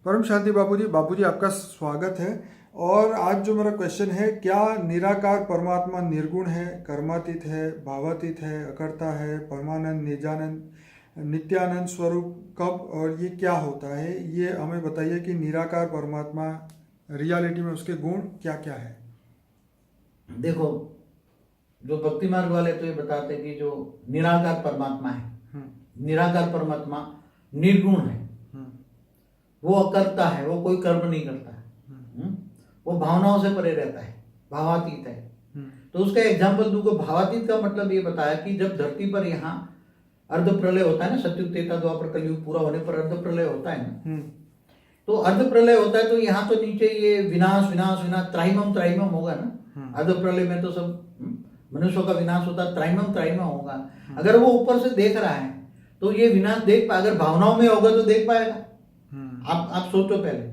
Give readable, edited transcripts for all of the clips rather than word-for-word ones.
परम शांति बाबूजी। बाबूजी आपका स्वागत है। और आज जो मेरा क्वेश्चन है, क्या निराकार परमात्मा निर्गुण है, कर्मातीत है, भावातीत है, अकर्ता है, परमानंद, निजानंद, नित्यानंद स्वरूप कब और ये क्या होता है, ये हमें बताइए कि निराकार परमात्मा रियलिटी में उसके गुण क्या क्या है। देखो, जो भक्ति मार्ग वाले तो ये बताते कि जो निराकार परमात्मा है, निराकार परमात्मा निर्गुण है, वो अकर्ता है, वो कोई कर्म नहीं करता है, वो भावनाओं से परे रहता है, भावातीत है। तो उसका एग्जाम्पल दूंगा। भावातीत का मतलब ये बताया कि जब धरती पर यहाँ अर्ध प्रलय होता है ना, सतयुग त्रेता द्वापर कलयुग पूरा होने पर अर्ध प्रलय होता है ना, तो अर्ध प्रलय होता है तो यहाँ तो नीचे ये विनाश विनाश विनाश त्राहिमम त्राहिमम होगा ना। अर्ध प्रलय में तो सब मनुष्यों का विनाश होता है, त्राहिमम त्राहिमम होगा। अगर वो ऊपर से देख रहा है तो ये विनाश देख पाए, अगर भावनाओं में होगा तो देख पाएगा। आप सोचो पहले,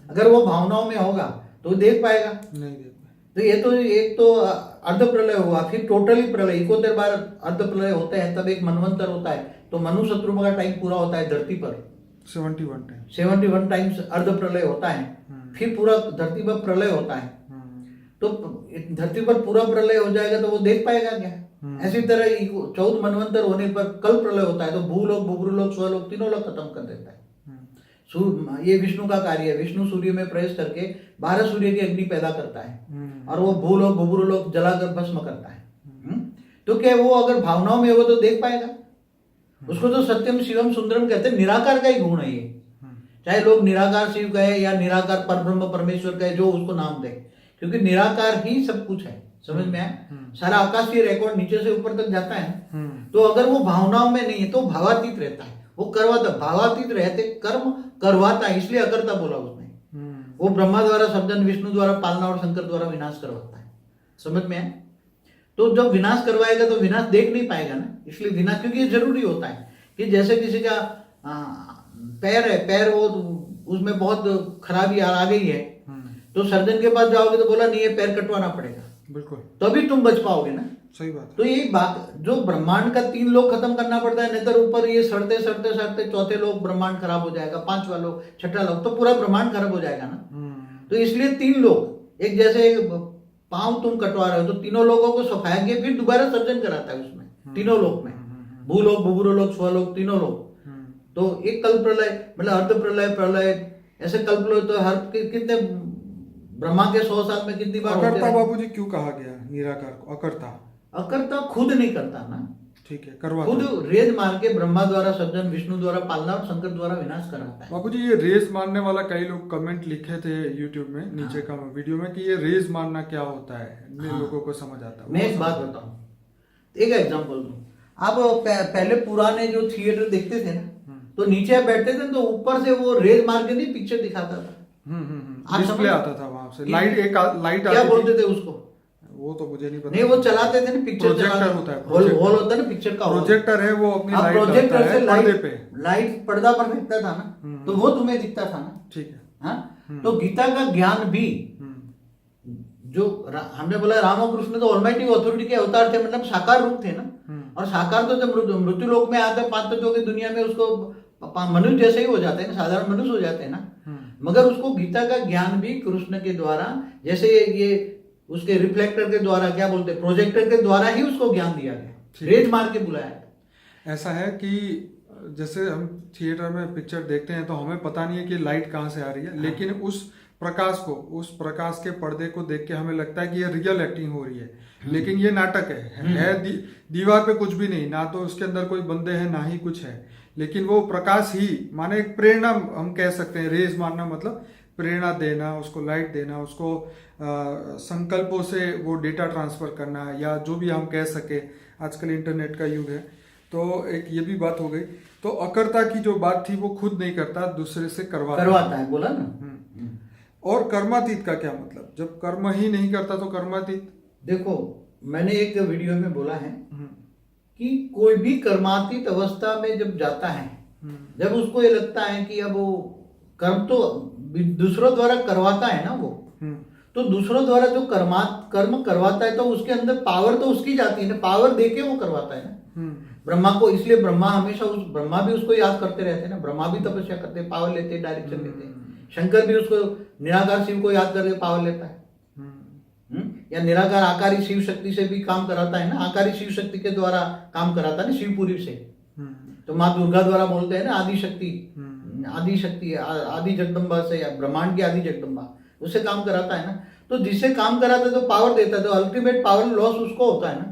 अगर वो भावनाओं में होगा तो देख पाएगा, नहीं देख पाएगा। तो ये तो एक तो अर्ध प्रलय हुआ, फिर टोटली प्रलय 71 बार अर्ध प्रलय होते हैं, तब एक मनवंतर होता है, तो मनु शत्रुघ्न का टाइम पूरा होता है धरती पर 71 टाइम्स अर्ध प्रलय होता है, फिर पूरा धरती पर प्रलय होता है। तो धरती पर पूरा प्रलय हो जाएगा तो वो देख पाएगा क्या? ऐसी तरह 14 मनवंतर होने पर कल प्रलय होता है, तो भूलोक, भूभुलोक, स्वलोक तीनों लोग खत्म कर देता है। ये विष्णु का कार्य है। विष्णु सूर्य में प्रवेश करके 12 सूर्य की अग्नि पैदा करता है और वो भूलोक भूभुलोक जलाकर भस्म करता है। तो क्या वो अगर भावनाओं में होगा तो देख पाएगा? उसको तो सत्यम शिवम सुंदरम कहते हैं, निराकार का ही गुण है ये। चाहे लोग निराकार शिव कहे या निराकार परब्रह्म परमेश्वर कहे, जो उसको नाम दे, क्योंकि निराकार ही सब कुछ है। समझ में आया? सारा आकाशीय रिकॉर्ड नीचे से ऊपर तक जाता है। तो अगर वो भावनाओं में नहीं है तो भावातीत रहता है, वो करवाता। भावातीत रहते कर्म करवाता है, इसलिए अकर्ता बोला उसने। वो ब्रह्मा द्वारा सृजन, विष्णु द्वारा पालना और शंकर द्वारा विनाश करवाता है। समझ में आया? तो जब विनाश करवाएगा तो विनाश देख नहीं पाएगा ना, इसलिए विनाश, क्योंकि ये जरूरी होता है कि जैसे किसी का पैर है, पैर वो उसमें बहुत खराबी आ गई है, तो सर्जन के पास जाओगे तो बोला नहीं, ये पैर कटवाना पड़ेगा, बिल्कुल, तभी तुम बच पाओगे ना। सही बात। तो यही बात, जो ब्रह्मांड का 3 लोग खत्म करना पड़ता है, नहीं तो ऊपर ये सड़ते सड़ते सड़ते चौथे लोग ब्रह्मांड खराब हो जाएगा, 5वां लोग, 6ठा लोग, तो पूरा ब्रह्मांड खराब हो जाएगा ना। तो इसलिए 3 लोग, एक जैसे पांव तुम कटवा रहे हो तो तीनों लोगों को सफाएंगे, फिर दोबारा सर्जन कराता है उसमें, तीनों लोग में, भूलोक, भूभुलोक, स्वलोक, तीनों लोग। तो एक कल्प प्रलय मतलब अर्ध प्रलय, प्रलय, ऐसे कल्प प्रलय तो हर कितने ब्रह्मा के 100 साल में कितनी बार अकर्ता बाबूजी क्यों कहा गया निराकार को? अकर्ता खुद नहीं करता ना, ठीक है, करवा खुद रेज मार के ब्रह्मा द्वारा सृजन, विष्णु द्वारा पालना और शंकर द्वारा विनाश कराता है। बाबूजी, ये रेस मारने वाला कई लोग कमेंट लिखे थे यूट्यूब में, नीचे का वीडियो में, कि ये रेस मारना क्या होता है, लोगों को समझ आता है। मैं एक बात बताऊं, एक एग्जांपल दूं। आप पहले पुराने जो थिएटर देखते थे ना, तो नीचे आप बैठते थे तो ऊपर से वो रेज मार के नहीं पिक्चर दिखाता था, डिस्प्ले आता था वहां से, लाइट, एक लाइट क्या बोलते थे उसको, वो तो मुझे नहीं पता। नहीं, वो चलाते थे ना, पिक्चर प्रोजेक्टर होता है, हॉल होता है ना, पिक्चर का प्रोजेक्टर है, वो अपनी लाइट प्रोजेक्टर से पर्दे पे, लाइट पर्दा पर फेंकता था ना, तो वो तुम्हें दिखता था ना, ठीक है। हाँ, तो गीता का ज्ञान भी, जो हमने बोला राम और कृष्ण तो ऑलमाइटी ऑथोरिटी के अवतार थे, मतलब साकार रूप थे ना, और साकार तो जब मृत्यु लोक में आते हैं 5 तत्वों की दुनिया में, उसको मनुष्य जैसे ही हो जाते हैं, साधारण मनुष्य हो जाते हैं ना, मगर उसको गीता का ज्ञान भी कृष्ण के द्वारा, जैसे ये उसके रिफ्लेक्टर के द्वारा, क्या बोलते हैं, प्रोजेक्टर के द्वारा ही उसको ज्ञान दिया गया, रेज मार के बुलाया। ऐसा है कि जैसे हम थिएटर में पिक्चर देखते हैं तो हमें पता नहीं है कि लाइट कहाँ से आ रही है, लेकिन उस प्रकाश के पर्दे को देख के हमें लगता है कि ये रियल एक्टिंग हो रही है, लेकिन ये नाटक है। दीवार पे कुछ भी नहीं, ना तो उसके अंदर कोई बंदे हैं, ना ही कुछ है, लेकिन वो प्रकाश ही, माने एक प्रेरणा हम कह सकते हैं। रेज मारना मतलब प्रेरणा देना, उसको लाइट देना, उसको संकल्पों से वो डेटा ट्रांसफर करना, या जो भी हम कह सके, आजकल इंटरनेट का युग है। तो एक ये भी बात हो गई। तो अकर्ता की जो बात थी, वो खुद नहीं करता, दूसरे से करवाता है, बोला ना। और कर्मातीत का क्या मतलब? जब कर्म ही नहीं करता तो कर्मातीत? देखो, मैंने एक वीडियो में बोला है कि कोई भी कर्मातीत अवस्था में जब जाता है, जब उसको ये लगता है कि अब वो कर्म तो दूसरों द्वारा करवाता है ना, वो तो दूसरों द्वारा जो कर्म करवाता है, तो उसके अंदर पावर तो उसकी जाती है ना, पावर देके वो करवाता है ना। ब्रह्मा को, इसलिए ब्रह्मा हमेशा ब्रह्मा भी उसको याद करते रहते हैं ना, ब्रह्मा भी तपस्या करते हैं, पावर लेते हैं, डायरेक्शन लेते हैं। शंकर भी उसको निराकार शिव को याद करके पावर लेता है। या निराकार आकारी शिव शक्ति से भी काम कराता है ना, आकारी शिव शक्ति के द्वारा काम कराता है ना शिवपुरी से। तो माँ दुर्गा द्वारा बोलते हैं ना आदि शक्ति, आदि जगदम्बा से, या ब्रह्मांड की आदि जगदम्बा, उससे काम कराता है ना। तो जिससे काम कराता है तो पावर देता है, तो अल्टीमेट पावर लॉस उसको होता है ना।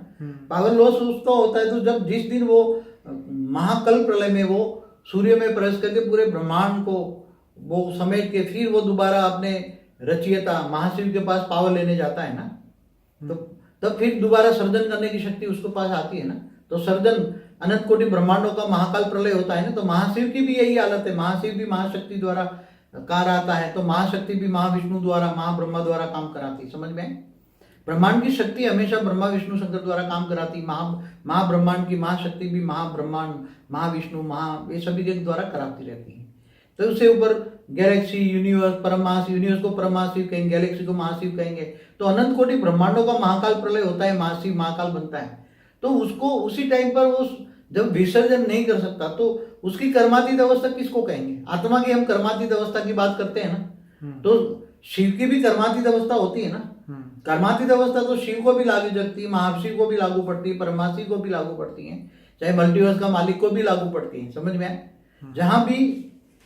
पावर लॉस उसको होता है तो जब जिस दिन वो महाकल्प प्रलय में वो सूर्य में प्रवेश करके पूरे ब्रह्मांड को वो समेट के फिर वो दोबारा अपने रचयिता महाशिव के पास पावर लेने जाता है ना, तो तब फिर दोबारा सर्जन करने की शक्ति उसके पास आती है ना। तो सर्जन अनंत कोटि ब्रह्मांडों का महाकाल प्रलय होता है ना, तो महाशिव की भी यही हालत है। महाशिव भी महाशक्ति द्वारा कार आता है, तो महाशक्ति भी महाविष्णु द्वारा, महाब्रह्मा द्वारा काम कराती है। समझ में? ब्रह्मांड की शक्ति हमेशा ब्रह्मा विष्णु शंकर द्वारा काम कराती। महाब्रह्मांड की महाशक्ति भी महाब्रह्मांड, महाविष्णु, ये सभी के द्वारा कराती रहती है। तो उससे ऊपर गैलेक्सी, यूनिवर्स, परमाशिव, यूनिवर्स को परमाशिव कहेंगे, गैलेक्सी को महाशिव कहेंगे। तो अनंत कोटि ब्रह्मांडों का महाकाल प्रलय होता है, महाशिव महाकाल बनता है। तो उसको उसी टाइम पर वो जब विसर्जन नहीं कर सकता तो उसकी कर्मातीत अवस्था किसको कहेंगे? आत्मा की हम कर्मातीत अवस्था की बात करते हैं ना, तो शिव की भी कर्मातीत अवस्था होती है ना। कर्मातीत अवस्था तो शिव को भी लागू जगती है, महाशिव को भी लागू पड़ती है, परमाशिव को भी लागू पड़ती है, चाहे मल्टीवर्स का मालिक को भी लागू पड़ती है। समझ में आए? जहां भी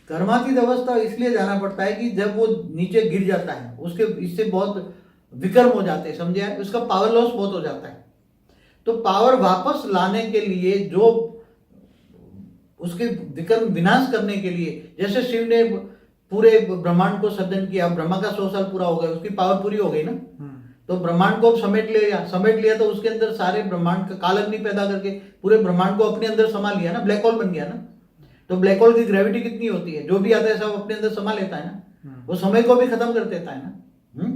कर्मातीत अवस्था इसलिए जाना पड़ता है कि जब वो नीचे गिर जाता है उसके इससे बहुत विकर्म हो जाते हैं। समझे? उसका पावर लॉस बहुत हो जाता है। तो पावर वापस लाने के लिए, जो उसके विकर्म विनाश करने के लिए, जैसे शिव ने पूरे ब्रह्मांड को सर्जन किया, ब्रह्मा का 100 साल पूरा हो गया, उसकी पावर पूरी हो गई ना। तो ब्रह्मांड को समेट लिया तो उसके अंदर सारे ब्रह्मांड का काल अग्नि पैदा करके पूरे ब्रह्मांड को अपने अंदर समा लिया ना, ब्लैक होल बन गया ना। तो ब्लैक होल की ग्रेविटी कितनी होती है? जो भी आता है सब अपने अंदर समा लेता है ना, वो समय को भी खत्म कर देता है ना।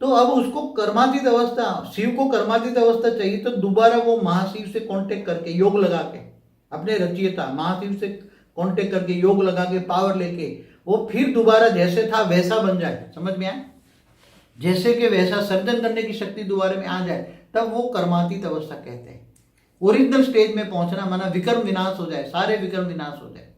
तो अब उसको कर्मातीत अवस्था, शिव को कर्मातीत अवस्था चाहिए, तो दोबारा वो महाशिव से कांटेक्ट करके, योग लगा के, अपने रचयिता महाशिव से कांटेक्ट करके, योग लगा के, पावर लेके वो फिर दोबारा जैसे था वैसा बन जाए। समझ में आए? जैसे कि वैसा सर्जन करने की शक्ति दोबारा में आ जाए, तब वो कर्मातीत अवस्था कहते हैं। ओरिजिनल स्टेज में पहुंचना माना विकर्म विनाश हो जाए, सारे विकर्म विनाश हो जाए।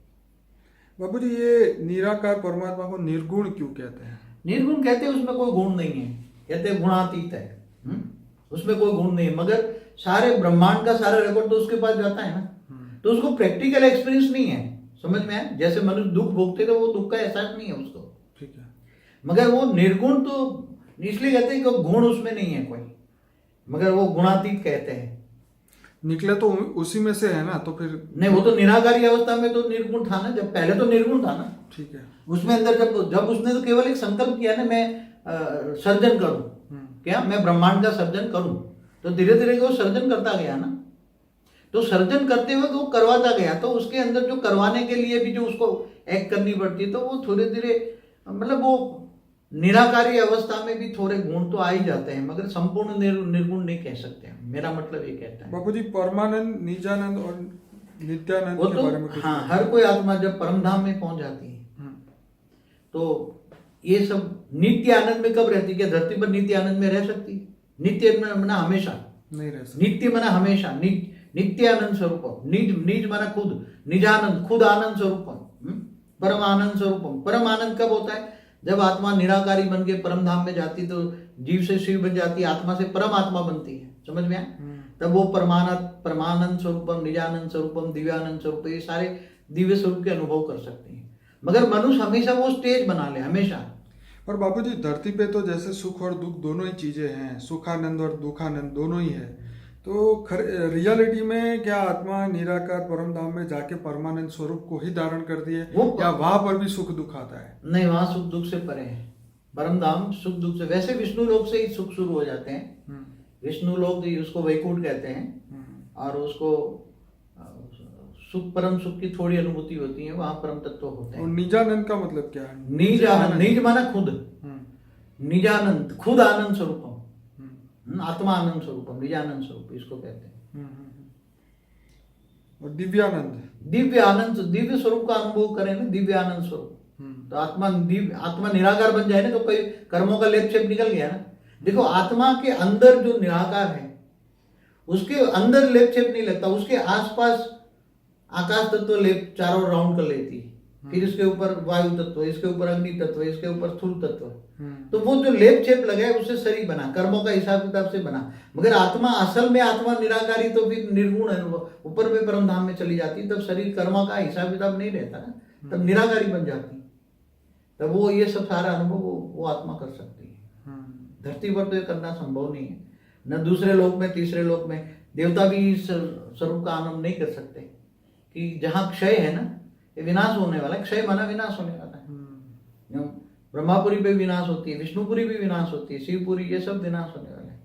बाबू जी, ये निराकार परमात्मा को निर्गुण क्यों कहते हैं? निर्गुण कहते हैं उसमें कोई गुण नहीं है, कहते हैं गुणातीत है। उसमें कोई गुण नहीं है, मगर सारे ब्रह्मांड का सारा रिकॉर्ड तो उसके पास जाता है ना। तो उसको प्रैक्टिकल एक्सपीरियंस नहीं है। समझ में आए? जैसे मनुष्य दुख भोगते तो वो दुख का एहसास नहीं है उसको। ठीक है। मगर वो निर्गुण तो इसलिए कहते हैं कि गुण उसमें नहीं है कोई, मगर वो गुणातीत कहते हैं। निकले तो उसी में से है ना, तो फिर नहीं, वो तो निराकारी अवस्था में तो निर्गुण था ना, जब पहले तो निर्गुण था ना। ठीक है। उसमें अंदर जब उसने तो केवल एक संकल्प किया ना, मैं सर्जन करूं, क्या मैं ब्रह्मांड का सर्जन करूं, तो धीरे धीरे वो सर्जन करता गया ना। तो सर्जन करते हुए वो करवाता गया, तो उसके अंदर जो करवाने के लिए भी जो उसको एक्ट करनी पड़ती है, तो वो धीरे धीरे मतलब वो निराकारी अवस्था में भी थोड़े गुण तो आ ही जाते हैं, मगर संपूर्ण निर्गुण नहीं कह सकते। मेरा मतलब ये कहता है। बाबू जी, परमानंद, निजानंद और नित्यानंद वो के तो बारे में कुछ? हाँ, हर कोई आत्मा जब परमधाम में पहुंच जाती है तो ये सब नित्य आनंद में कब रहती है? क्या धरती पर नित्य आनंद में रह सकती है? नित्य मना हमेशा नहीं रह सकती। नित्य मना हमेशा, नित्य आनंद स्वरूप, निज मना खुद, निजानंद खुद आनंद स्वरूप, परम आनंद स्वरूप। परम आनंद कब होता है? जब आत्मा निराकारी बन के परम धाम में जाती, तो जीव से शिव बन जाती है, आत्मा से परम आत्मा बनती है। समझ में आए? तब वो परमानंद स्वरूपम, निजानंद स्वरूपम, दिव्यानंद स्वरूप, ये सारे दिव्य स्वरूप के अनुभव कर सकते हैं। मगर मनुष्य हमेशा वो स्टेज बना ले, हमेशा। पर बाबू जी, धरती पे तो जैसे सुख और दुख दोनों ही चीजें हैं, सुखानंद और दुखानंद दोनों ही है। तो रियलिटी में क्या आत्मा निराकार परम धाम में जाके परमानंद स्वरूप को ही धारण कर दिए, या वहां पर भी सुख दुख आता है? नहीं, वहां सुख दुख से परे है। परम धाम सुख दुख से, वैसे विष्णु लोक से ही सुख शुरू हो जाते हैं। विष्णु लोक उसको वैकुंठ कहते हैं, और उसको सुख, परम सुख की थोड़ी अनुभूति होती है, वहां परम तत्व होते हैं। और निजानंद का मतलब क्या है? निज आनंद, निज माना खुद, निजानंद खुद आनंद स्वरूपम, आत्मा आनंद स्वरूपम, निजानंद स्वरूप इसको कहते हैं। और दिव्यानंद, दिव्य आनंद, दिव्य स्वरूप का अनुभव करें ना, दिव्य आनंद स्वरूप। तो आत्मा निराकार बन जाए ना, तो कोई कर्मों का लेप छेप निकल गया ना। देखो, आत्मा के अंदर जो निराकार है उसके अंदर लेप छेप नहीं लगता, उसके आसपास आकाश तत्व लेप चारों राउंड कर लेती है। फिर इसके ऊपर वायु तत्व, इसके ऊपर अग्नि तत्व, इसके ऊपर स्थूल तत्व। तो वो जो लेप छेप लगा है उससे शरीर बना, कर्मों का हिसाब किताब से बना। मगर आत्मा, असल में आत्मा निराकारी तो फिर निर्गुण है, ऊपर में परम धाम में चली जाती, तब शरीर कर्मों का हिसाब किताब नहीं रहता ना, तब निराकारी बन जाती। तब वो ये सब सारा अनुभव वो आत्मा कर सकती है। धरती पर तो ये करना संभव नहीं है, न दूसरे लोक में, तीसरे लोक में। देवता भी इस स्वरूप का आनंद नहीं कर सकते कि जहाँ क्षय है ना, ये विनाश होने वाला है। क्षय माना विनाश होने वाला है। ब्रह्मापुरी पे विनाश होती है, विष्णुपुरी भी विनाश होती है, शिवपुरी, ये सब विनाश होने वाले हैं।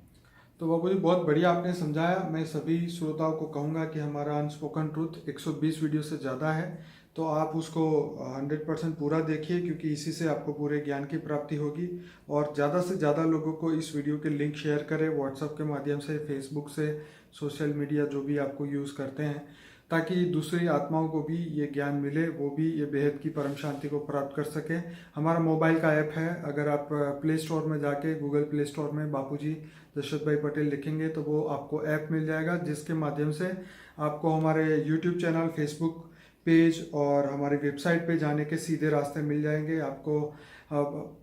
तो बाबू जी बहुत बढ़िया आपने समझाया। मैं सभी श्रोताओं को कहूँगा कि हमारा अनस्पोकन ट्रूथ 120 वीडियो से ज़्यादा है, तो आप उसको 100% पूरा देखिए, क्योंकि इसी से आपको पूरे ज्ञान की प्राप्ति होगी। और ज़्यादा से ज़्यादा लोगों को इस वीडियो के लिंक शेयर करें, व्हाट्सएप के माध्यम से, फेसबुक से, सोशल मीडिया जो भी आपको यूज़ करते हैं, ताकि दूसरी आत्माओं को भी ये ज्ञान मिले, वो भी ये बेहद की परम शांति को प्राप्त कर सके। हमारा मोबाइल का ऐप है, अगर आप प्ले स्टोर में जाके गूगल प्ले स्टोर में बापूजी दशरथ भाई पटेल लिखेंगे तो वो आपको ऐप मिल जाएगा, जिसके माध्यम से आपको हमारे यूट्यूब चैनल, फेसबुक पेज और हमारी वेबसाइट पे जाने के सीधे रास्ते मिल जाएंगे। आपको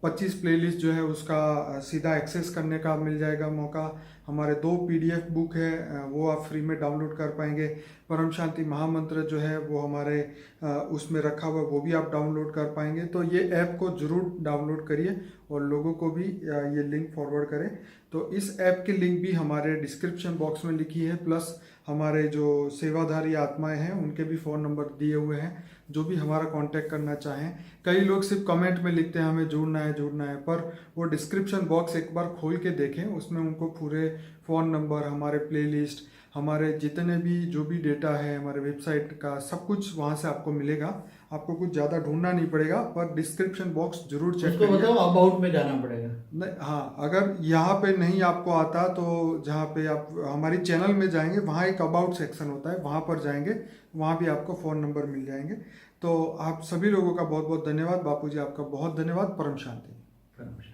25 प्लेलिस्ट जो है उसका सीधा एक्सेस करने का मिल जाएगा मौका। हमारे 2 PDF बुक है, वो आप फ्री में डाउनलोड कर पाएंगे। परम शांति महामंत्र जो है वो हमारे उसमें रखा हुआ, वो भी आप डाउनलोड कर पाएंगे। तो ये ऐप को ज़रूर डाउनलोड करिए और लोगों को भी ये लिंक फॉरवर्ड करें। तो इस ऐप की लिंक भी हमारे डिस्क्रिप्शन बॉक्स में लिखी है, प्लस हमारे जो सेवाधारी आत्माएं हैं उनके भी फ़ोन नंबर दिए हुए हैं, जो भी हमारा कांटेक्ट करना चाहें। कई लोग सिर्फ कमेंट में लिखते हैं हमें जुड़ना है, पर वो डिस्क्रिप्शन बॉक्स एक बार खोल के देखें, उसमें उनको पूरे फ़ोन नंबर, हमारे प्लेलिस्ट, हमारे जितने भी जो भी डेटा है, हमारे वेबसाइट का सब कुछ वहाँ से आपको मिलेगा। आपको कुछ ज़्यादा ढूंढना नहीं पड़ेगा, पर डिस्क्रिप्शन बॉक्स जरूर चेक करिए। बताओ अबाउट में जाना पड़ेगा। नहीं, हाँ, अगर यहाँ पे नहीं आपको आता तो जहाँ पे आप हमारी चैनल में जाएंगे, वहाँ एक अबाउट सेक्शन होता है, वहाँ पर जाएंगे, वहाँ भी आपको फ़ोन नंबर मिल जाएंगे। तो आप सभी लोगों का बहुत बहुत धन्यवाद। बापूजी आपका बहुत धन्यवाद। परम शांति।